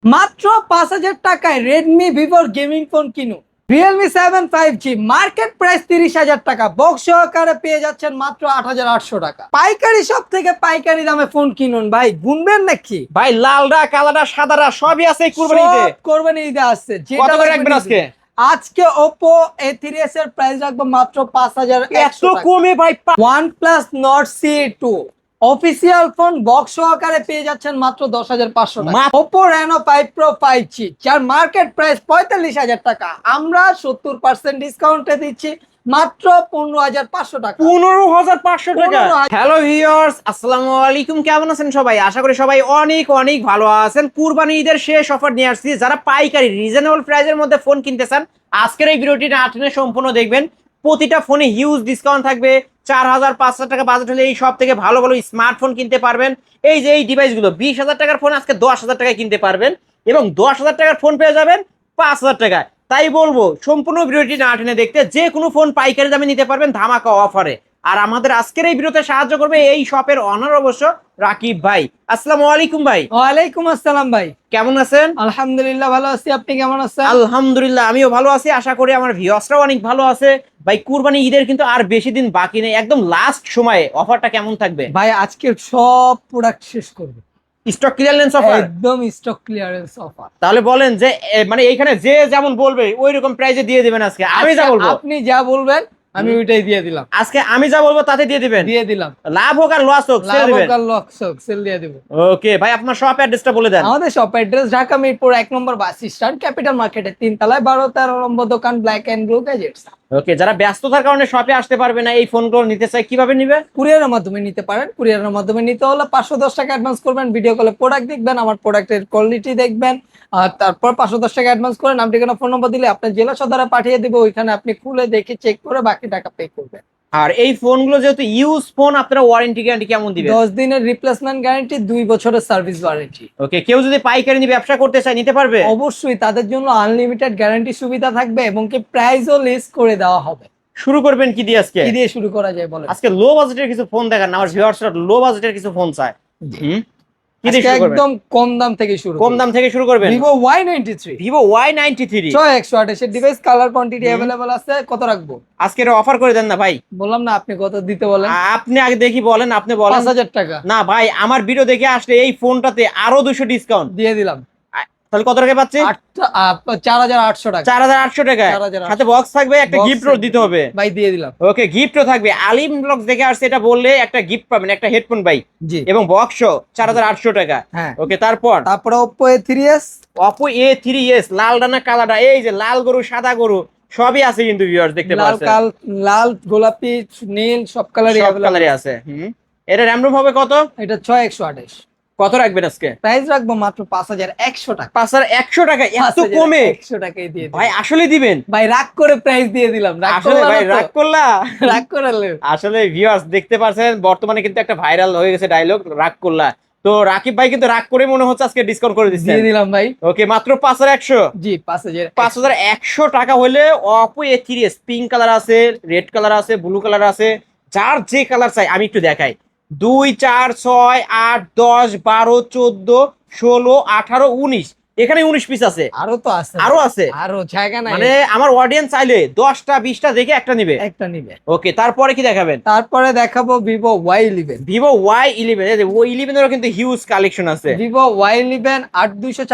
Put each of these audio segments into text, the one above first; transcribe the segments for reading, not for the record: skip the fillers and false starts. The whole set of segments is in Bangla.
মাত্র ৫,০০০ টাকায় রেডমি ভিভোর গেমিং ফোন কিনুন। রিয়েলমি 7 5G মার্কেট প্রাইস ৩০,০০০ টাকা, বক্স সহকারে পেয়ে যাচ্ছেন মাত্র ৮,৮০০ টাকা। পাইকারি সব থেকে পাইকারি দামে ফোন কিনুন ভাই, গুনবেন নাকি ভাই? লালডা কালাডা সাদাটা সবই আছে কুরবানিতে। কোরবানি ঈদে আসছে, কত করে রাখবেন আজকে? আজকে Oppo A3s এর প্রাইস রাখবো মাত্র ৫,১০০ এত টাকা। কমে ভাই? OnePlus Nord C2 official phone box সহকারে পেয়ে যাচ্ছেন মাত্র ১০,৫০০ টাকা। Oppo Reno 5 Pro 5G যার মার্কেট প্রাইস ৪৫,০০০ টাকা, আমরা ৭০% ডিসকাউন্টে দিচ্ছি মাত্র ১৫,৫০০ টাকা। ১৫,৫০০ টাকা। ১৫,০০০। হ্যালো ভিউয়ার্স, আসসালামু আলাইকুম। কেমন আছেন সবাই? আশা করি সবাই অনেক অনেক ভালো আছেন। কুরবানি ঈদের শেষ অফার নিয়ে আসছি। যারা পাইকারি রিজনেবল প্রাইসের মধ্যে ফোন কিনতে চান, আজকের এই ভিডিওটি না টেনে সম্পূর্ণ দেখবেন। প্রতিটা ফোনে হিউজ ডিসকাউন্ট থাকবে। ৪,৫০০ টাকা বাজেট হলে এই সব থেকে ভালো ভালো স্মার্টফোন কিনতে পারবেন। এই যে এই ডিভাইসগুলো ২০,০০০ টাকার ফোন আজকে ১০,০০০ টাকায় কিনতে পারবেন এবং ১০,০০০ টাকার ফোন পেয়ে যাবেন ৫,০০০ টাকায়। তাই বলবো সম্পূর্ণ ভিডিওটি না টেনে দেখতে, যে কোনো ফোন পাইকারি দামে নিতে পারবেন ধামাকা অফারে। আর আমাদের আজকের এই ভিডিওতে সাহায্য করবে এই শপের অনার অবশ্য রাকিব ভাই। আসসালামু আলাইকুম ভাই। ওয়ালাইকুম আসসালাম ভাই, কেমন আছেন? আলহামদুলিল্লাহ ভালো আছি, আপনি কেমন আছেন? আলহামদুলিল্লাহ আমিও ভালো আছি, আশা করি আমার ভিউয়ার্সরাও অনেক ভালো আছে। ভাই কুরবানি ঈদের কিন্তু আর বেশি দিন বাকি নেই, একদম লাস্ট সময়ে অফারটা কেমন থাকবে? ভাই আজকে সব প্রোডাক্ট শেষ করবে, স্টক ক্লিয়ারেন্স অফার। একদম স্টক ক্লিয়ারেন্স অফার। তাহলে বলেন যে মানে এইখানে যে যেমন বলবে ওই রকম প্রাইসে দিয়ে দিবেন আজকে? আমি যা বলবো আপনি যা বলবেন আমি ওইটাই দিয়ে দিলাম। আজকে আমি যা বলবো তাতে দিয়ে দিবেন? দিয়ে দিলাম, লাভ হোক আর লস হোক সেল দিবেন। সেল দিয়ে দিব। ওকে ভাই, আপনার শপ অ্যাড্রেসটা বলে দেন। আমাদের শপ অ্যাড্রেস ঢাকা মিরপুর ১ নম্বর বাস স্ট্যান্ড, ক্যাপিটাল মার্কেটের ৩ তলায় ১২-১৩ নম্বর দোকান, ব্ল্যাক এন্ড ব্লু গ্যাজেটস। ওকে, যারা ব্যস্ততার কারণে শপে আসতে পারবে না, এই ফোনগুলো নিতে চাই, কিভাবে নিবে? কুরিয়ারের মাধ্যমে নিতে পারেন। কুরিয়ারের মাধ্যমে নিতে হলে ৫১০ টাকা অ্যাডভান্স করবেন, ভিডিও কলে প্রোডাক্ট দেখবেন, আমার প্রোডাক্টের কোয়ালিটি দেখবেন, আর তারপর ৫১০ টাকা অ্যাডভান্স করে নাম ঠিকানা ফোন নম্বর দিলে আপনার জেলা সদরে পাঠিয়ে দেবে, ওইখানে আপনি খুলে দেখে চেক করে বাকি টাকা পে করবেন। আর এই ফোনগুলো যেহেতু ইউজ ফোন, আপনারা ওয়ারেন্টি গ্যারান্টি কেমন দিবেন? ১০ দিনের রিপ্লেসমেন্ট গ্যারান্টি, ২ বছরের সার্ভিস ওয়ারেন্টি। ওকে, কেউ যদি পাইকারি নিয়ে ব্যবসা করতে চায় নিতে পারবে? অবশ্যই তাদের জন্য আনলিমিটেড গ্যারান্টি সুবিধা থাকবে এবং কি প্রাইসও লেস করে দেওয়া হবে। শুরু করবেন কি দিয়ে আজকে? কি দিয়ে শুরু করা যায় বলেন? আজকে লো বাজেটের কিছু ফোন দেখান, আমার ভিউয়ার্সরা লো বাজেটের কিছু ফোন চায়। কি দিয়ে আজকে শুরু করবেন? একদম কম দাম থেকে শুরু, কম দাম থেকে শুরু করবেন। Vivo Y93, Vivo Y93 6128 এর ডিভাইস, কালার কোয়ান্টিটি अवेलेबल আছে। কত রাখবো? আজকে অফার করে দেন না ভাই। বললাম না, আপনি কত দিতে বলেন? আপনি আগে দেখি বলেন, আপনি বলেন। ৫,০০০ টাকা না ভাই, আমার ভিডিও দেখে আসলে এই ফোনটাতে আরো 200 ডিসকাউন্ট দিয়ে দিলাম। তাহলে কত টাকা পাচ্ছি? ৪,৮০০ টাকা। 4,800 টাকা। 4,800 সাথে বক্স থাকবে, একটা Box গিফট থাকবে। দিতে হবে। ভাই দিয়ে দিলাম। ওকে, গিফটও থাকবে। আলিম ব্লগস দেখে আসছে, এটা বললে একটা গিফট পাবেন, একটা হেডফোন ভাই, জি এবং বক্স 4,800 টাকা। হ্যাঁ। ওকে, তারপর তারপরে Oppo A3s, Oppo A3s লাল ডানা কালাডা, এই যে লাল গরু সাদা গরু সবই আছে কিন্তু ভিউয়ার্স দেখতে লাল পাচ্ছেন। লাল গোলাপি নীল সব কালারই সব अवेलेबल কালারই আছে। এটা র‍্যাম রোম হবে কত? এটা ৬,১২৮। কত রাখবেন আজকে? প্রাইস রাখবো মাত্র ৫,১০০ টাকা। 5,100 টাকা? এত কমে? ১০০ টাকাই দিয়ে দিলাম। ভাই আসলে দিবেন? ভাই রাগ করে প্রাইস দিয়ে দিলাম। রাগ আসলে ভাই রাগ করলা? রাগ করালে আসলে ভিউয়ার্স দেখতে পাচ্ছেন বর্তমানে কিন্তু একটা ভাইরাল হয়ে গেছে ডায়লগ, রাগ করলা। তো রাকিব ভাই কিন্তু রাগ করে মনে হচ্ছে আজকে ডিসকাউন্ট করে দিচ্ছেন। দিয়ে দিলাম ভাই। ওকে, মাত্র 5,100। জি ৫,০০০। 5,100 টাকা হলে Oppo A3s পিঙ্ক কালার আছে, রেড কালার আছে, ব্লু কালার আছে, যার যে কালার চাই আমি একটু দেখাই। 2 4 6 8 10 12 14 16 18 19, এখানে 19 পিস আছে। আরো তো আছে, আরো আছে, আরো জায়গা নাই, মানে আমার অডিয়েন্স চাইলে 10টা 20টা দেখে একটা নিবে। একটা নিবে। ওকে, তারপরে কি দেখাবেন? তারপরে দেখাবো Vivo Y11। Vivo Y11, এই যে Y11 এরও কিন্তু হিউজ কালেকশন আছে। Vivo Y11 ৮২৫৬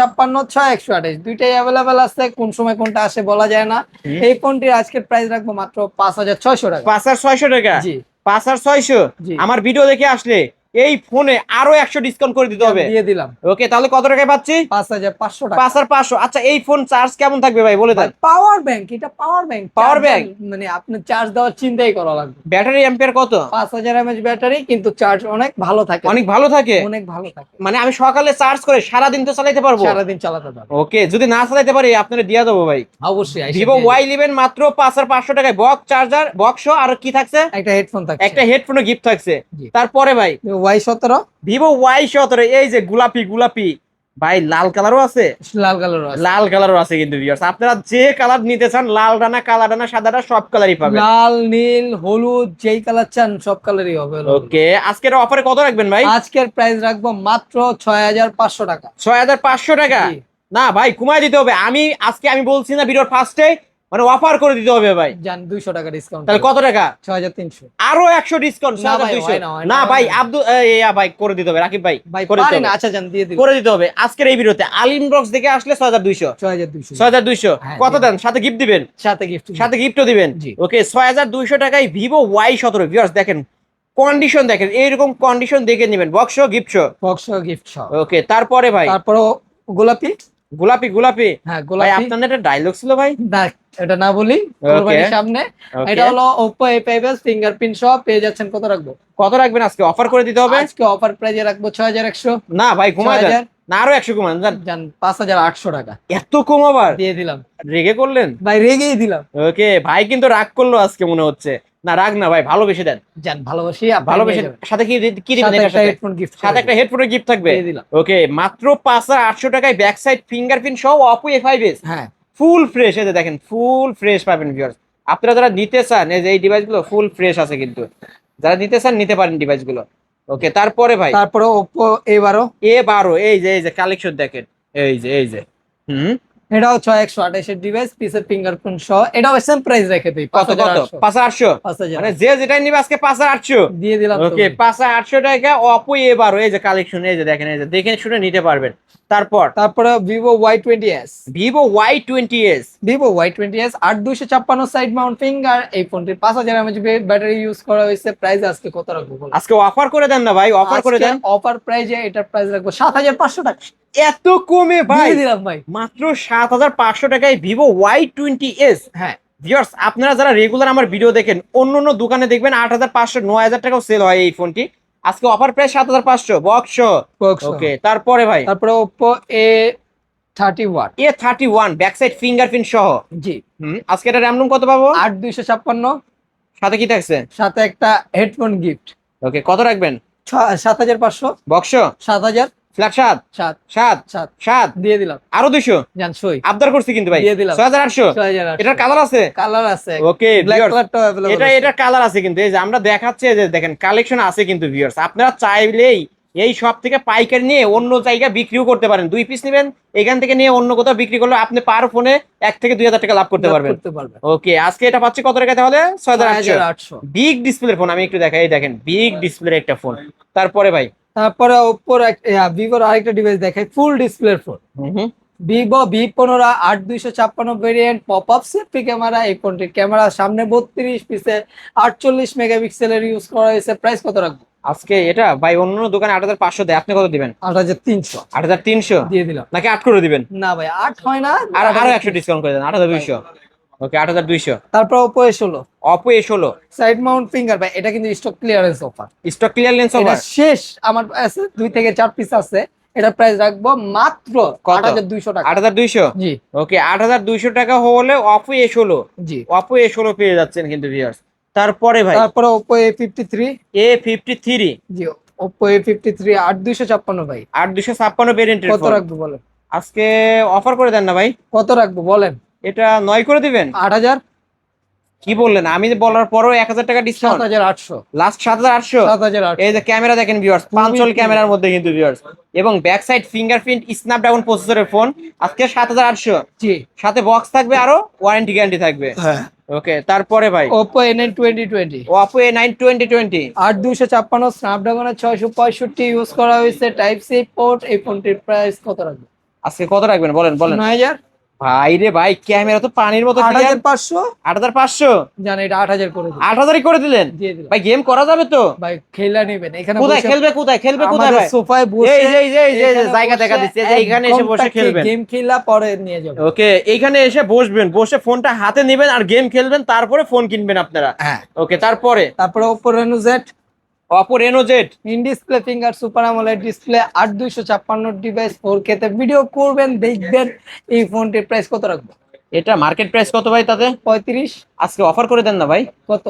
৬,১২৮ দুইটাই अवेलेबल আছে। কোন সময় কোনটা আসে বলা যায় না। এই ফোনটির আজকের প্রাইস রাখবো মাত্র ৫,৬০০ টাকা। 5,600 টাকা? জি 5,600। জি। আমার ভিডিও দেখে আসলে এই ফোনে আরো 100 ডিসকাউন্ট করে দিতে হবে। দিয়ে দিলাম। ওকে, তাহলে কত টাকায় পাচ্ছি? ৫,৫০০ টাকা। 5,500। আচ্ছা, এই ফোন চার্জ কেমন থাকবে ভাই বলে দেন? পাওয়ার ব্যাংক, এটা পাওয়ার ব্যাংক। Power bank? মানে আপনি চার্জ দেওয়ার চিন্তাই করা লাগবে। ব্যাটারি অ্যাম্পিয়ার কত? ৫,০০০ mAh ব্যাটারি, কিন্তু চার্জ অনেক ভালো থাকে। অনেক ভালো থাকে? অনেক ভালো থাকে, মানে আমি সকালে চার্জ করে সারাদিন তো চালাতে পারবো? সারাদিন চালাতে পারবে। ওকে, যদি না চালাতে পারি আপনারা দিয়ে দেবো ভাই। অবশ্যই আইসা Vivo দিয়ে দিন। Y11 মাত্র 5,500 টাকায়, বক্স চার্জার বক্স আর কি থাকছে? একটা হেডফোন থাকে, একটা হেডফোনও গিফট থাকছে। জি। তারপরে ভাই Y17 Vivo Y17, এই যে গোলাপি গোলাপি ভাই, লাল কালারও আছে, লাল কালার আছে। লাল কালারও আছে কিন্তু ভিউয়ার্স, আপনারা যে কালার নিতে চান, লাল ডানা কালা ডানা সাদাটা সব কালারই পাবেন। লাল নীল হলুদ যেই কালার চান সব কালারই হবে। ওকে, আজকের অফারে কত রাখবেন ভাই? আজকের প্রাইস রাখবো মাত্র ৬,৫০০ টাকা। 6,500 টাকা? জি। না ভাই কমায় দিতে হবে। আমি বলছি না ভিডিওর ফার্স্টে, মানে অফার করে দিতে হবে ভাই। জান 200 টাকা ডিসকাউন্ট। তাহলে কত টাকা? 6300। আরো 100 ডিসকাউন্ট, না ভাই, 6200। হয় না, হয় না, না হয় ভাই না। ভাই করে দিতে হবে, রাকিব ভাই ভাই করে দিতে পারেন, হবে। আচ্ছা জান দিয়ে দিন। করে দিতে হবে আজকের এই ভিডিওতে। আলিম বক্স দেখে আসলে 6200। 6200। 6200 হ্যাঁ, কত দিয়ে দেন? সাথে গিফট দিবেন? সাথে গিফট। সাথে গিফটও দিবেন। জি। ওকে 6200 টাকায় ভিভো Y17। ভিউয়ার্স দেখেন কন্ডিশন, দেখেন এইরকম কন্ডিশন দেখে নেবেন, box gift show. Box gift সহ। ওকে তারপরে ভাই তারপর গোলাপি। গোলাপি গোলাপি হ্যাঁ ভাই গোলাপি। আপনাদের একটা ডায়লগ ছিল ভাই। না এটা না বলি, কোরবানির সামনে। Okay. এটা হলো Oppo A5s ফিঙ্গারপ্রিন্ট সহ পেয়ে যাচ্ছেন। কত রাখবো? কত রাখবেন আজকে? অফার করে দিতে হবে। আজকে অফার প্রাইজে রাখবো 6100। না ভাই কমায় দেন 6000। না, আরো 100 কমান দেন। জান 5800 টাকা এত কম আবার দিয়ে দিলাম। রেগে করলেন? ভাই রেগেই দিলাম। ওকে ভাই কিন্তু রাগ করলো আজকে মনে হচ্ছে। না রাগ না ভাই, ভালোবেসে দেন। জান ভালোবাসি, আপনি ভালোবেসে। নিয়ে যাবেন। সাথে কি দিবেন? সাথে এটার একটা সাথে হেডফোন গিফট সাথে একটা হেডফোনের গিফট থাকবে। দিয়ে দিলাম। ওকে মাত্র 5800 টাকায় ব্যাক সাইড ফিঙ্গারপ্রিন্ট সহ Oppo A5s হ্যাঁ ফুল ফ্রেশ। এই যে দেখেন ফুল ফ্রেশ পাবেন ভিউয়ার্স। আপনারা যারা নিতে চান এই যে এই ডিভাইসগুলো ফুল ফ্রেশ আছে, কিন্তু যারা নিতে চান নিতে পারেন ডিভাইসগুলো। ওকে তারপরে ভাই তারপরে Oppo A12। A12 এই যে কালেকশন দেখেন, এই যে এটাও 6128 এর ডিভাইস, পিসের ফিঙ্গারপ্রিন্ট সহ। এটাও সেম প্রাইস রেখে দিই। কত 5800। 5000 মানে যে যেটাই নিবে আজকে 5800 দিয়ে দিলাম। ওকে 5800 টাকা Oppo A12। এই যে কালেকশন, এই যে দেখেন, এই যে দেখে শুনে নিতে পারবেন। তারপরে Vivo Y20s। Vivo Y20s। Vivo Y20s 8256 side mount finger. এই ফোনটির 5000 mAh ব্যাটারি ইউজ করা হয়েছে। প্রাইস আজকে কত রাখবো বলো? আজকে অফার করে দেন না ভাই, অফার করে দেন। অফার প্রাইজে এটার প্রাইস রাখবো 7500 টাকা। এত কমে ভাই? দিয়ে দিলাম ভাই। মাত্র 7500 টাকায় Vivo Y20s। হ্যাঁ ভিউয়ার্স আপনারা যারা রেগুলার আমার ভিডিও দেখেন, অন্য দোকানে দেখবেন 8500 9000 টাকাও সেল হয় এই ফোনটি। আজকে অফার প্রাইস 7500 বক্স। ওকে তারপরে ভাই তারপরে Oppo A31। A31 back side fingerprint সহ। জি। আজকে এটা র্যাম রোম কত পাবো? 8256। সাথে কি থাকছে? সাথে একটা হেডফোন গিফট। ওকে কত রাখবেন? 7500। বক্স 7000। ফ্ল্যাট 7 7 7 দিয়ে দিলাম। আরো 200 জান সই আবদার করছি কিন্তু ভাই। দিয়ে দিলাম। 6800। 6800। এটার কালার আছে? কালার আছে। ওকে ব্ল্যাক ভিউয়ার্স কালারটাও अवेलेबल এটা কালার আছে কিন্তু এই যে আমরা দেখাচ্ছি, এই যে দেখেন কালেকশন আছে কিন্তু ভিউয়ার্স। আপনারা চাইলেই এই সব থেকে পাইকারি নিয়ে অন্য জায়গায় বিক্রিও করতে পারেন। 2 পিস নেবেন এখান থেকে নিয়ে অন্য কোথাও বিক্রি করলে আপনি পার ফোনে 1 থেকে 2000 টাকা লাভ করতে পারবেন। ওকে আজকে এটা পাচ্ছি কত টাকা তাহলে? 6800। বিগ ডিসপ্লের ফোন, আমি একটু দেখাই, এই দেখেন বিগ ডিসপ্লের একটা ফোন। তারপরে ভাই তারপরে Oppo Vivo আরেকটা ডিভাইস দেখাই, ফুল ডিসপ্লের phone. Vivo V15 8256 variant, pop up selfie camera. এই ফোনটির ক্যামেরা সামনে 32 পিসে 48 মেগাপিক্সেলের ইউজ করা হয়েছে। প্রাইস কত রাখবো আজকে? এটা ভাই অন্য দোকানে 8500 দেয়, আপনি কত দিবেন? 8300 8300 দিয়ে দিলাম। নাকি 8 করে দিবেন? না ভাই 8 হয় না, আরো 100 ডিসকাউন্ট করে দেন, 8200। ওকে 8200। তারপর Oppo A16। Oppo A16 side mount finger. ভাই এটা কিন্তু stock clearance offer. Stock clearance এটা অফার শেষ, আমার কাছে 2 থেকে 4 পিস আছে। এটা প্রাইস রাখবো মাত্র কত? 8200 টাকা। 8200। জি ওকে 8200 টাকা হলে Oppo A16। জি। Oppo A16 পেয়ে যাচ্ছেন কিন্তু ভিউয়ার্স। তারপরে ভাই তারপরে Oppo A53। A53। জি Oppo A53 8256 ভাই। 8256 ভেরিয়েন্টের কত ফোন। রাখবো বলেন? আজকে অফার করে দেন না ভাই। কত রাখবো বলেন? এটা 9 করে দিবেন? 8000। কি বললেন? আমি বলার পরও 1000 টাকা ডিসকাউন্ট। 7800। লাস্ট 7800। 7800। এই যে ক্যামেরা দেখেন ভিউয়ার্স, পাঁচল ক্যামেরার মধ্যে কিন্তু ভিউয়ার্স, এবং ব্যাক সাইড ফিঙ্গারপ্রিন্ট স্ন্যাপড্রাগন প্রসেসরের ফোন। আজকে 7800। জি। সাথে বক্স থাকবে, আরো ওয়ারেন্টি গ্যারান্টি থাকবে। হ্যাঁ। ওকে তারপরে ভাই Oppo A9 2020। Oppo A9 2020 8256 স্ন্যাপড্রাগনের 665 use করা হয়েছে। Type C port. এই ফোনটির প্রাইস কত রাখবো? আজকে কত রাখবেন বলেন? 9000। ভাই রে ভাই, ক্যামেরা তো পানির মতো ক্লিয়ার। 8500। 8500 জান এটা 8000 করে দিন। 8000 করে দিলেন দিয়ে দিলাম। ভাই। গেম করা যাবে তো? ভাই খেলা নেবেন এখানে কোথায় খেলবে? কোথায় খেলবে? কোথায় আমাদের ভাই? সোফায় বসে এই যে জায়গা দেখা দিচ্ছে, এই যে এখানে এসে বসে খেলবেন। গেম খেলা পরে নিয়ে যাব। ওকে এইখানে এসে বসবেন, বসে ফোনটা হাতে নেবেন আর গেম খেলবেন, তারপরে ফোন কিনবেন আপনারা। হ্যাঁ। ওকে তারপরে Oppo Reno Z। Oppo Reno Z in display finger super AMOLED display 8256 device 4K তে ভিডিও করবেন দেখবেন। এই ফোনটির প্রাইস কত রাখবো? এটা মার্কেট প্রাইস কত ভাই তাতে? 35। আজকে অফার করে দেন না ভাই। কত?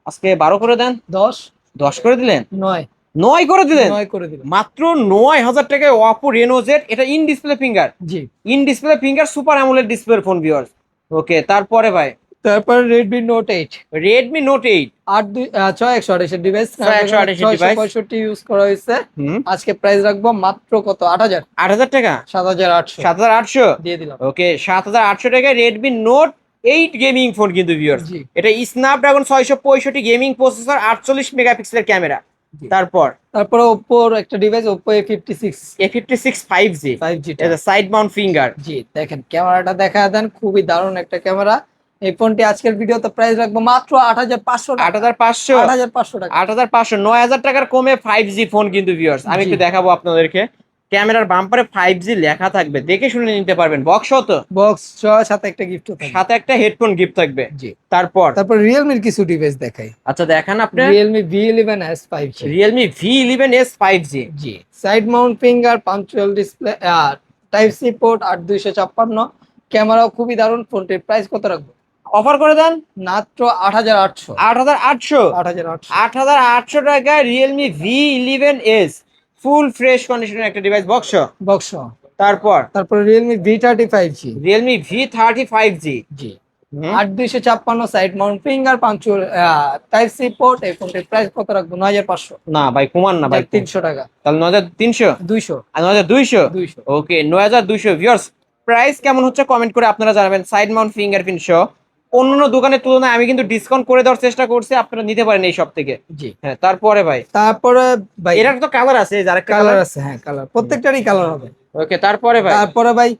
আজকে 12 করে দেন। 10। 10 করে দিলেন? 9। 9 করে দিলেন? 9 করে দিলাম। মাত্র 9000 টাকায় Oppo Reno Z। এটা in display finger. G. In display finger super AMOLED ডিসপ্লের ফোন ভিউয়ার্স। ওকে তারপরে ভাই তারপর রেডমি নোট 8 রেডমি নোট 8 6128 এর ডিভাইস 6128 device। 665 ইউজ করা হয়েছে। হুম, আজকে প্রাইস রাখবো মাত্র কত 8000 8000 টাকা, 7800 7800। দিয়ে দিলাম। ওকে, 7800 টাকায় রেডমি নোট 8 গেমিং ফোন কিন্তু ভিউয়ার্স। জি এটা স্ন্যাপড্রাগন 665 গেমিং প্রসেসর, 48 মেগাপিক্সেলের ক্যামেরা। জি। তারপর তারপরে ওপ্পোর একটা device Oppo A56 A56 5G, 5G এটা সাইড মাউন্ট ফিঙ্গার। জি দেখেন ক্যামেরাটা দেখা দেন, খুবই দারুণ একটা ক্যামেরা। এই ফোনটি আজকের ভিডিওতে প্রাইস রাখবো মাত্র 8500 টাকা। 8500, 8500 টাকা। 8500, 9000 টাকার কমে 5G ফোন কিন্তু ভিউয়ার্স। আমি জি। একটু দেখাবো আপনাদেরকে। ক্যামেরার বাম্পারে 5G লেখা থাকবে, দেখে শুনে নিতে পারবেন। বক্স তো বক্স সাথে একটা গিফট থাকবে। সাথে একটা হেডফোন গিফট থাকবে। জি। তারপর তারপর রিয়েলমির কিছু ডিভাইস দেখাই। আচ্ছা দেখান আপনি। Realme V11s 5G। Realme V11s 5G। জি সাইড মাউন্ট ফিঙ্গার, পাঞ্চুয়াল ডিসপ্লে, টাইপ সি পোর্ট, 8256। ক্যামেরাও খুবই দারুণ। ফোনটির প্রাইস কত রাখবো? অফার করে দেন মাত্র 8800। 8800। 8800 8800 টাকায় রিয়েলমি V11s ফুল ফ্রেশ কন্ডিশনের একটা ডিভাইস বক্স। বক্স। তারপর রিয়েলমি V35G। Realme V35G। জি 8256 সাইড মাউন্ট ফিঙ্গার, পাঞ্চুয়াল টাইপ সি পোর্ট। এই ফোনটির প্রাইস কত রাখবো? 9500। না ভাই কমান না ভাই, 300 টাকা। তাহলে 9300 200 আর 9200। 200। ওকে 9200। ভিউয়ার্স প্রাইস কেমন হচ্ছে কমেন্ট করে আপনারা জানাবেন। সাইড মাউন্ট ফিঙ্গারপ্রিন্ট সহ অন্যান্য দোকানের তুলনায় আমি কিন্তু ডিসকাউন্ট করে দেওয়ার চেষ্টা করছি, আপনারা নিতে পারেন এই সব থেকে। জি। হ্যাঁ তারপরে ভাই তারপরে ভাই এটার তো কালার আছে, যার একটা কালার কালার। আছে। হ্যাঁ কালার, প্রত্যেকটারই কালার হবে। ওকে তারপরে ভাই তারপরে ভাই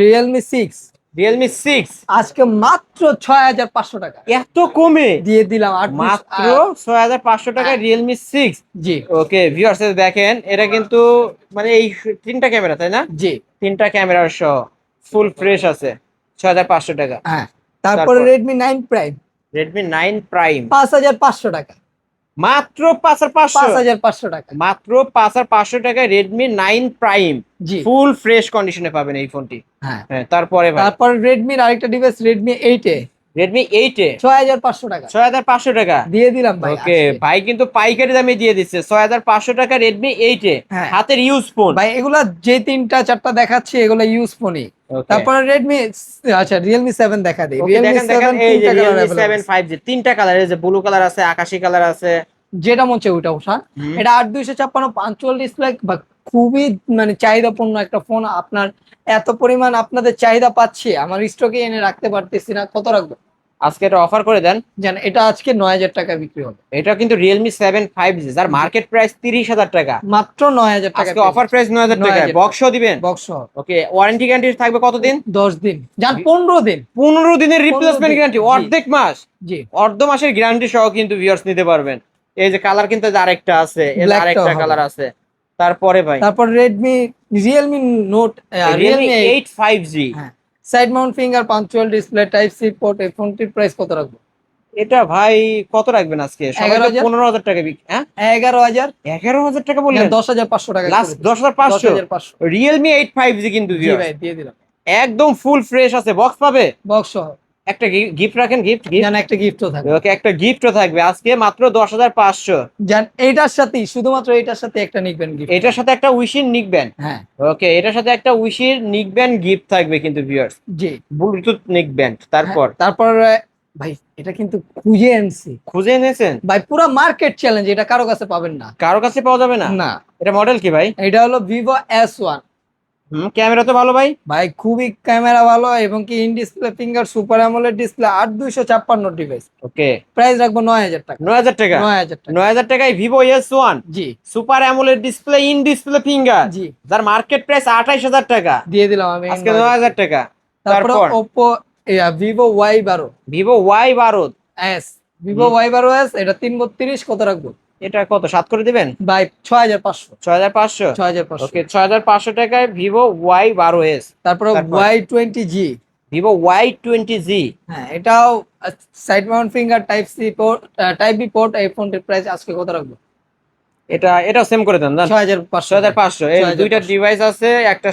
রিয়েলমি 6 রিয়েলমি 6 আজকে মাত্র 6500 টাকা এত কমে দিয়ে দিলাম। মাত্র 6500 টাকায় রিয়েলমি 6। জি ওকে ভিউয়ার্স দেখেন, এটা কিন্তু মানে এই তিনটা ক্যামেরা তাই না? জি তিনটা ক্যামেরা সহ ফুল ফ্রেশ আছে, 6500 টাকা। হ্যাঁ। তারপরে তারপর? রেডমি 9 প্রাইম রেডমি 9 প্রাইম 5500 টাকা। মাত্র 5500। 5500 টাকা। মাত্র 5500 টাকায় রেডমি 9 প্রাইম জি ফুল ফ্রেশ কন্ডিশনে পাবেন এই ফোনটি। হ্যাঁ। হ্যাঁ তারপরে ভাই তারপর রেডমির আরেকটা ডিভাইস রেডমি 8 এ রেডমি 8 এ 6500 টাকা 6500 টাকা দিয়ে দিলাম ভাই। ওকে ভাই কিন্তু পাইকারি দামে দিয়ে দিচ্ছে 6500 টাকা রেডমি 8 এ হ্যাঁ। হাতের ইউজ ফোন। ভাই এগুলা যে তিনটা চারটা দেখাচ্ছি এগুলা ইউজ ফোনই। তারপরে রেডমি আচ্ছা রিয়েলমি 7 দেখা দেই। রিয়েলমি 7 এই যে তিনটা কালার রিয়েলমি अवेलेबल 7 5G তিনটা কালার, এই যে ব্লু কালার আছে, আকাশী কালার আছে। যেটা মন চায় ওটা ওঠা। হুম। এটা 8256 পাঞ্চুয়াল ডিসপ্লে, খুবই মানে চাহিদাপূর্ণ একটা ফোন। আপনার এত পরিমাণ আপনাদের চাহিদা পাচ্ছি, আমার স্টকে এনে রাখতে পারতেছি না। কত রাখবো আজকে এটা অফার করে দেন। জান? এটা আজকে 9000 টাকা বিক্রি হবে। এটা কিন্তু রিয়েলমি 7 5G যার মার্কেট প্রাইস 30000 টাকা, মাত্র 9000 টাকা। আজকে অফার প্রাইস 9000 টাকা। 9000 বক্সও দিবেন। বক্স ওকে ওয়ারেন্টি গ্যারান্টি থাকবে কতদিন? 10 দিন জান, 15 দিন। 15 দিনের রিপ্লেসমেন্ট 15 দিন। গ্যারান্টি, জি। অর্ধেক মাস, জি অর্ধ মাসের গ্যারান্টি সহ কিন্তু ভিউয়ার্স নিতে পারবেন। এই যে কালার কিন্তু আরেকটা আছে, এর Black আরেকটা টাও হবে। কালার আছে। তারপরে ভাই তারপর রিয়েলমি নোট রিয়েলমি 8 5G হ্যাঁ সাইড মাউন্ট ফিঙ্গার, পাঞ্চুয়াল ডিসপ্লে, টাইপ সি পোর্ট। এই ফোনটির প্রাইস কত রাখবো? এটা ভাই কত রাখবেন আজকে? সবাই তো 11,000 15000 টাকা বিক্রি। হ্যাঁ 11000 11000 টাকা বললেন? 10500 টাকা লাস্ট 10500। 10500 রিয়েলমি 8 5G কিন্তু জি viewers, ভাই দিয়ে দিলাম। একদম ফুল ফ্রেশ আছে। বক্স পাবে? বক্স সহ একটা গিফট রাখেন, গিফট জান একটা গিফটও থাকবে। ওকে একটা গিফটও থাকবে আজকে মাত্র 10500। জান এইটার সাথেই, শুধুমাত্র এইটার সাথে একটা নিবেন গিফট। এটার সাথে একটা উইশির নিকবেন। হ্যাঁ ওকে এটার সাথে একটা উইশির নিকবেন গিফট থাকবে কিন্তু ভিউয়ার্স, জি। ব্লুটুথ নিকবেন। তারপর হ্যাঁ, তারপর ভাই এটা কিন্তু খুঁজে আনছি খুঁজে এনেছেন ভাই, পুরো মার্কেট চ্যালেঞ্জ। এটা কারো কাছে পাবেন না। কারো কাছে পাওয়া যাবে না। না এটা মডেল কি ভাই? এটা হলো ভিভো S1 ক্যামেরা তো ভালো ভাই। ভাই, খুবই ক্যামেরা ভালো এবং কি in display finger, super AMOLED display, 8256 device. Okay price রাখবো 9000 টাকা। 9000 টাকা। 9000 টাকা 9000 টাকায় ভিভো S1 জি super AMOLED display, in display finger, জি যার মার্কেট প্রাইস 28000 টাকা, দিয়ে দিলাম আমি আজকে 9000 টাকা। তারপর তারপর Oppo Vivo Y12 Vivo Y12 S, Vivo Y12s এটা 332। কত রাখবো? এটা কত 7 করে দিবেন? ভাই 6500। 6500। 6500 ওকে 6500 টাকায় ভিভো Y12s। তারপর তারপর? Y20G ভিভো Y20G হ্যাঁ এটাও side mount finger, type C port, type B port. এই ফোনটির প্রাইস আজকে কত রাখবো? এটাও সেম করে দেন। 6500। 6500। এই 6500 দুইটা ডিভাইস আছে, একটা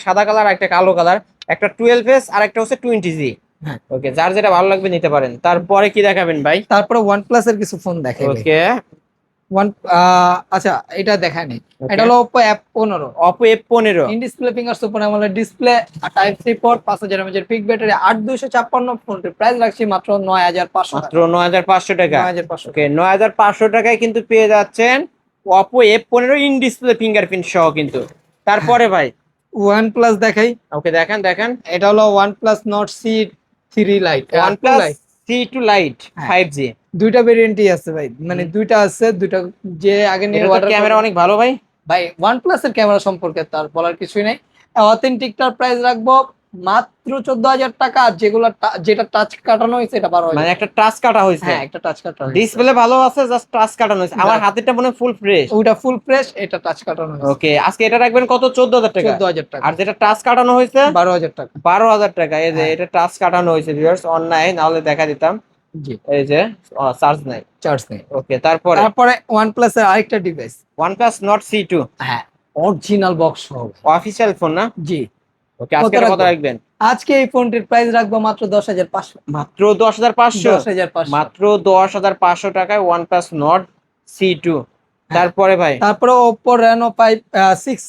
সাদা কালার, একটা কালো কালার, একটা 12s আর একটা হচ্ছে 20G। হ্যাঁ। ওকে যার যেটা ভালো লাগবে নিতে পারেন। তারপরে কি দেখাবেন ভাই? তারপরে OnePlus এর কিছু ফোন দেখাই ভাই। ওকে ওয়ান আচ্ছা এটা দেখায় নি, Okay. এটা হলো Oppo F15 Oppo F15 in display finger super AMOLED display, type C port, 5000 mAh এর পিক ব্যাটারি, 8256 ফোনটির প্রাইস রাখছি মাত্র 9500 মাত্র 9500 টাকা। 9500 ওকে 9500 টাকায় কিন্তু পেয়ে যাচ্ছেন Oppo F15 in display fingerprint সহ কিন্তু। তারপরে ভাই OnePlus দেখাই, ওকে দেখেন দেখেন এটা হলো OnePlus Nord C3 Lite OnePlus C2 Lite হ্যাঁ। 5G। দুইটা ভেরিয়েন্টই আছে ভাই, মানে দুইটা আছে, দুইটা যে আগে নিয়ে এটা ক্যামেরা অনেক ভালো ভাই। ভাই OnePlus এর ক্যামেরা সম্পর্কে তার বলার কিছুই নাই। অথেন্টিকটার প্রাইস রাখবো মাত্র 14000 টাকা, আর যেটা টাচ কাটানো হয়েছে এটা 12000। মানে একটা টাচ কাটা হয়েছে, হ্যাঁ একটা টাচ কাটানো হয়েছে। ডিসপ্লে ভালো আছে, জাস্ট টাচ কাটানো হয়েছে। আমার হাতেরটা মনে ফুল ফ্রেশ। ওইটা ফুল ফ্রেশ, এটা টাচ কাটানো হয়েছে। ওকে আজকে এটা রাখবেন কত? 14000 টাকা। 14000 টাকা। আর যেটা টাচ কাটানো হয়েছে 12000 টাকা। 12000 টাকা। এই যে হ্যাঁ। এটা টাচ কাটানো হয়েছে ভিউয়ার্স, অনলাইন নাহলে দেখা দিতাম। জি এই যে চার্জ নাই। চার্জ নেই। ওকে তারপরে OnePlus এর আরেকটা ডিভাইস, OnePlus Nord C2 হ্যাঁ অরিজিনাল বক্স সহ। অফিশিয়াল ফোন না? জি ওকে আজকে কত কত রাখবেন? আজকে এই ফোনটির প্রাইস রাখবো মাত্র 10500। মাত্র 10500। 10500 মাত্র 10500 টাকায় OnePlus Nord C2। তারপরে ভাই তারপরে Oppo Reno 6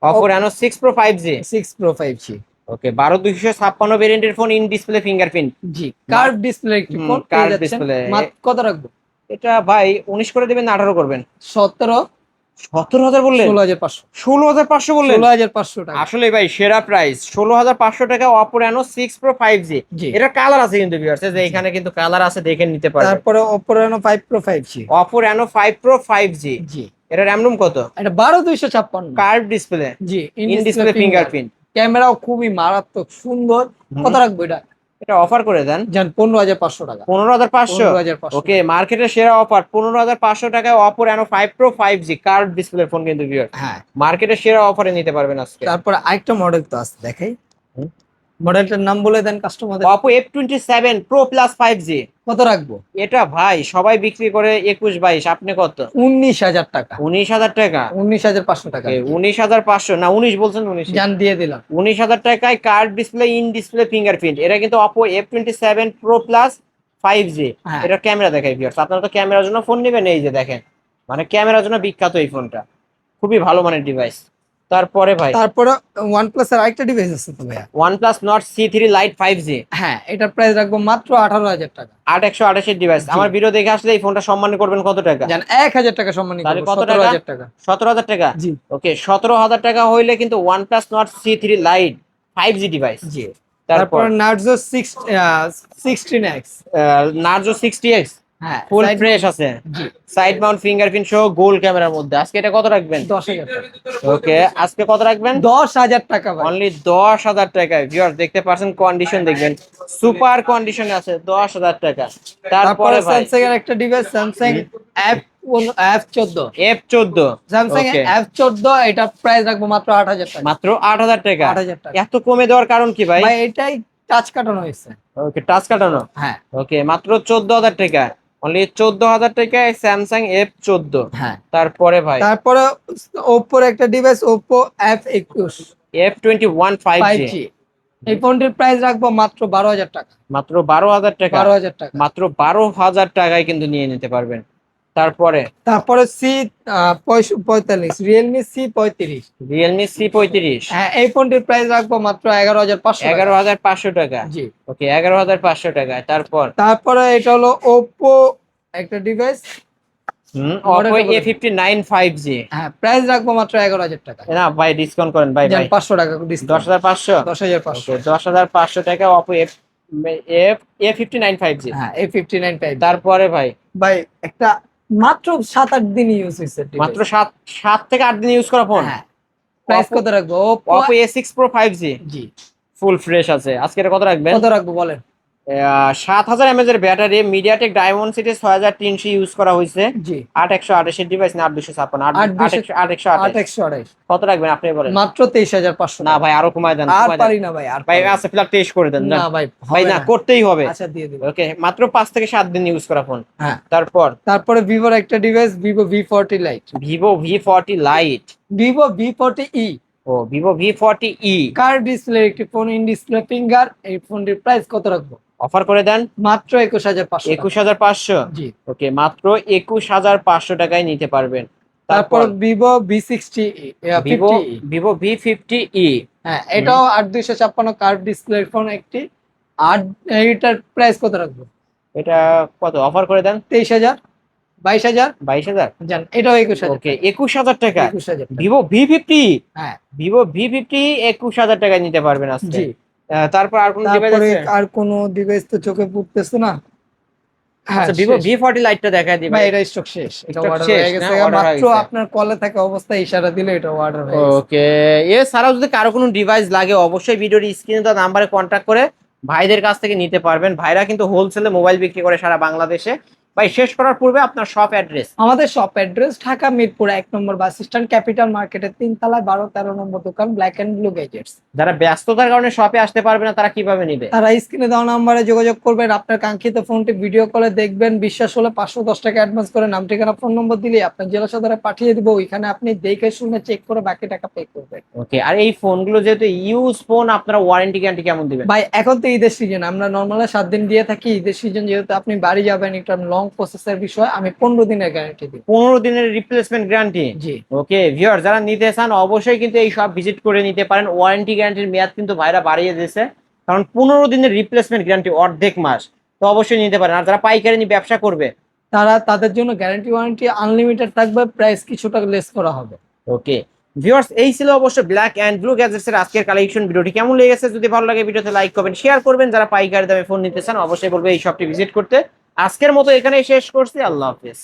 Oppo Reno 6 Pro 5G। 6 Pro 5G okay 12256 ভেরিয়েন্টের ফোন, ইন ডিসপ্লে ফিঙ্গারপ্রিন্ট। জি কার্ভ ডিসপ্লে একটি ফোন পেয়ে কার্ভ যাচ্ছেন। ডিসপ্লে। কত রাখবো? এটা ভাই 19 করে দিবেন না 18 করবেন? 17 17000 বললেন? 16500। 16500 বললেন? 16500 টাকা। আসলে ভাই সেরা প্রাইস 16500 টাকা Oppo Reno 6 Pro 5G। জি। এটা কালার আছে কিন্তু ভিউয়ার্স, যে এখানে কিন্তু কালার আছে, দেখে নিতে পারবেন। তারপরে Oppo Reno 5 Pro 5G। Oppo Reno 5 Pro 5G। জি এটা RAM ROM কত? এটা 12256। Curve display, G in display fingerprint. ক্যামেরাও খুবই মারাত্মক সুন্দর। কত রাখবো এটা? এটা অফার করে দেন। জান 15500 টাকা। 15500। 15500। ওকে মার্কেটের সেরা অফার 15500 টাকায় Oppo Reno 5 Pro 5G curve display phone কিন্তু ভিউয়ার হ্যাঁ মার্কেটের সেরা অফারে নিতে পারবেন আজকে। তারপরে আরেকটা মডেল তো আছে, দেখাই হুম। মডেলটার নাম বলে দেন কাস্টমারদের। Oppo F27 Pro Plus 5G। কত রাখবো? এটা ভাই সবাই বিক্রি করে 21-22, আপনি কত? 19000 টাকা। 19000 টাকা। 19500 টাকা। 19500 না 19 বলছেন? 19 জান দিয়ে দিলাম। 19000 টাকায় curve display, in display fingerprint. এটা কিন্তু Oppo F27 Pro Plus 5G। হ্যাঁ। এটা ক্যামেরা দেখাই ভিউয়ার্স, আপনারা তো ক্যামেরার জন্য ফোন নেবেন, এই যে দেখেন, মানে ক্যামেরার জন্য বিখ্যাত এই ফোনটা, খুবই ভালো মানের ডিভাইস। তারপরে ভাই তারপরে OnePlus এর আরেকটা ডিভাইস আছে তো ভাইয়া। OnePlus Nord C3 Lite 5G। হ্যাঁ এটার প্রাইস রাখবো মাত্র 18000 টাকা। 8128 ডিভাইস। আমার ভিডিও দেখে আসলে এই ফোনটা সম্মান করবেন কত টাকা? জান 1000 টাকা সম্মানিত তাহলে করব। কত টাকা? 17000 টাকা। 17000 টাকা। জি ওকে 17000 টাকা হইলে কিন্তু OnePlus Nord C3 Lite 5G device. জি তারপর তারপর Narzo 16X। Narzo 60X হ্যাঁ ফুল side- ফ্রেশ আছে, জি সাইড মাউন্ট ফিঙ্গারপ্রিন্ট সহ গোল ক্যামেরার মধ্যে। আজকে এটা কত রাখবেন? 10000 টাকা। ওকে আজকে কত রাখবেন? 10000 টাকা ভাই। অনলি 10000 টাকায়। ভিউয়ার দেখতে পাচ্ছেন, কন্ডিশন দেখবেন, সুপার কন্ডিশনে আছে। 10000 টাকা। তারপরে তারপরে ভাই স্যামসাং এর একটা device Samsung F14। F14। Samsung Okay. F14 এটা প্রাইস রাখবো মাত্র 8000 টাকা। মাত্র 8000 টাকা। 8000 টাকা। এত কমে দেওয়ার কারণ কি ভাই? ভাই এটাই টাচ কাটানো হয়েছে। ওকে টাচ কাটানো। হ্যাঁ ওকে মাত্র 14000 টাকা। অনলি 14000 টাকায় স্যামসাং F14। হ্যাঁ তারপরে ভাই তারপরে ওপ্পোর একটা device Oppo F21 F21 5G। 5G। এই ফোনটির প্রাইস রাখবো মাত্র 12000 টাকা। মাত্র 12000 টাকা। 12000 টাকা। মাত্র 12000 টাকায় কিন্তু নিয়ে নিতে পারবেন। তারপরে C45 Realme C35। Realme C35। হ্যাঁ এই ফোনটির প্রাইস রাখবো মাত্র 11500 টাকা। 11500 টাকা। জি ওকে 11500 টাকায়। তারপরে এটা হলো Oppo একটা ডিভাইস। Oppo মডেলটা বলুন। A59 5G। হ্যাঁ প্রাইস রাখবো মাত্র 11000 টাকা। না ভাই ডিসকাউন্ট করেন ভাই। জান ভাই 500 টাকা ডিসকাউন্ট। 10500। 10500। ওকে 10500 টাকা Oppo A59 5G। হ্যাঁ A59 5G। তারপরে ভাই ভাই একটা মাত্র 7-8 দিন ইউজ হয়েছে device। মাত্র 7 থেকে 8 দিন ইউজ করা ফোন। হ্যাঁ প্রাইস Oppo- কত রাখবো? Oppo A6 Pro 5G জি ফুল ফ্রেশ আছে। আজকে এটা কত রাখবেন? কত রাখবো বলেন? 7000 mAh এর ব্যাটারি, মিডিয়াটেক ডায়মন্ডসিটি 6300 ইউজ করা হয়েছে। জি 8128 এর ডিভাইস না 8256। 8258 8128 কত রাখবেন আপনি বলেন? মাত্র 23500 না ভাই আরো কমায় দেন। আর কমায় দেন। পারি না ভাই আর ভাই পারি না। আচ্ছা ফ্ল্যাট টেস্ট করে দেন। না যান। ভাই ভাই হবে না করতেই হবে। আচ্ছা দিয়ে দিব। ওকে মাত্র 5 থেকে 7 দিন ইউজ করা ফোন। হ্যাঁ তারপরে ভিভোর একটা device Vivo V40 Lite। Vivo V40 Lite। Vivo V40e ও Vivo V40e। কার ডিসপ্লে একটি ফোন, ইন ডিসপ্লে ফিঙ্গার। এই ফোনটির প্রাইস কত রাখবো? অফার করে দেন মাত্র 21500 21,500। জি। ওকে, মাত্র 21,500 টাকায় নিতে পারবেন। তারপর Vivo V60 Vivo 50e Vivo V50e। হ্যাঁ, এটাও 8256 কার্ভ ডিসপ্লে ফোন একটি। আর এইটার প্রাইস কত রাখবো? এটা কত অফার করে দেন? 23000 22000 22,000। জান, এটাও 21000 ওকে, 21,000 টাকা। 21000 টাকা। ভিভো V50, হ্যাঁ ভিভো V50 21,000 টাকায় নিতে পারবেন আজকে। জি। তারপর আর কোন ডিভাইস তারপরে আছে? আর কোনো ডিভাইস তো চোখে পড়তেছে না। হ্যাঁ, আচ্ছা, ভিভো শেষ। V40 লাইটটা দেখায় দিই ভাই ভাই। এটা স্টক শেষ, এটা Stock অর্ডার শেষ হয়ে না? গেছে, Order হয়ে মাত্র গেছে। আপনার কলে থাকা অবস্থায় ইশারা দিলে এটা অর্ডার হয়ে গেছে। ওকে, এছাড়াও যদি কারো কোনো ডিভাইস লাগে অবশ্যই ভিডিওর স্ক্রিনে দেওয়া নাম্বারে কন্ট্যাক্ট করে ভাইদের কাছ থেকে নিতে পারবেন। ভাইরা কিন্তু হোলসেলে মোবাইল বিক্রি করে সারা বাংলাদেশে। ভাই, শেষ করার পূর্বে আপনার শপ অ্যাড্রেস। আমাদের শপ অ্যাড্রেস ঢাকা মিরপুর 1 নম্বর বাস স্ট্যান্ড, ক্যাপিটাল মার্কেটের 3 তলায় 12-13 নম্বর দোকান, ব্ল্যাক এন্ড ব্লু গ্যাজেটস। যারা ব্যস্ততার কারণে শপে আসতে পারবে না তারা কিভাবে নিবে? তারা স্ক্রিনে দেওয়া নাম্বারে যোগাযোগ করবেন, আপনার কাঙ্ক্ষিত ফোনটি ভিডিও কলে দেখবেন, বিশ্বাস হলে 510 টাকা অ্যাডভান্স করে নাম ঠিকানা ফোন নম্বর দিলে আপনার জেলা সদরে পাঠিয়ে দিব, ওইখানে আপনি দেখে শুনে চেক করে বাকি টাকা পে করবেন। ওকে, আর এই ফোনগুলো যেহেতু ইউজ ফোন, আপনারা ওয়ারেন্টি গ্যারান্টি কেমন দিবেন? ভাই এখন তো ঈদের সিজন, আমরা নর্মালি 7 দিন দিয়ে থাকি। ঈদের সিজন যেহেতু আপনি বাড়ি যাবেন, একটা লং প্রসেসের বিষয়, আমি 15 দিনের গ্যারান্টি দিই। 15 দিনের রিপ্লেসমেন্ট গ্যারান্টি। জি। ওকে ভিউয়ার, যারা নিতে চান অবশ্যই কিন্তু এই সব ভিজিট করে নিতে পারেন। ওয়ারেন্টি গ্যারান্টির মেয়াদ কিন্তু ভাইরা বাড়িয়ে দিয়েছে, কারণ 15 দিনের রিপ্লেসমেন্ট গ্যারান্টি, অর্ধেক মাস। তো অবশ্যই নিতে পারেন। আর যারা পাইকারি নিয়ে ব্যবসা করবে তাদের জন্য গ্যারান্টি ওয়ারেন্টি আনলিমিটেড থাকবে, প্রাইস কিছুটা লেস করা হবে। ওকে ভিউয়ার্স, এই ছিল অবশ্য ব্ল্যাক এন্ড ব্লু গ্যাজেটস এর আজকের কালেকশন। ভিডিওটি কেমন লেগেছে? যদি ভালো লাগে ভিডিওতে লাইক করবেন, শেয়ার করবেন। যারা পাইকারি দামে ফোন নিতে চান অবশ্যই বলবো এই শপটি ভিজিট করতে। আজকের মতো এখানেই শেষ করছি। আল্লাহ হাফেজ।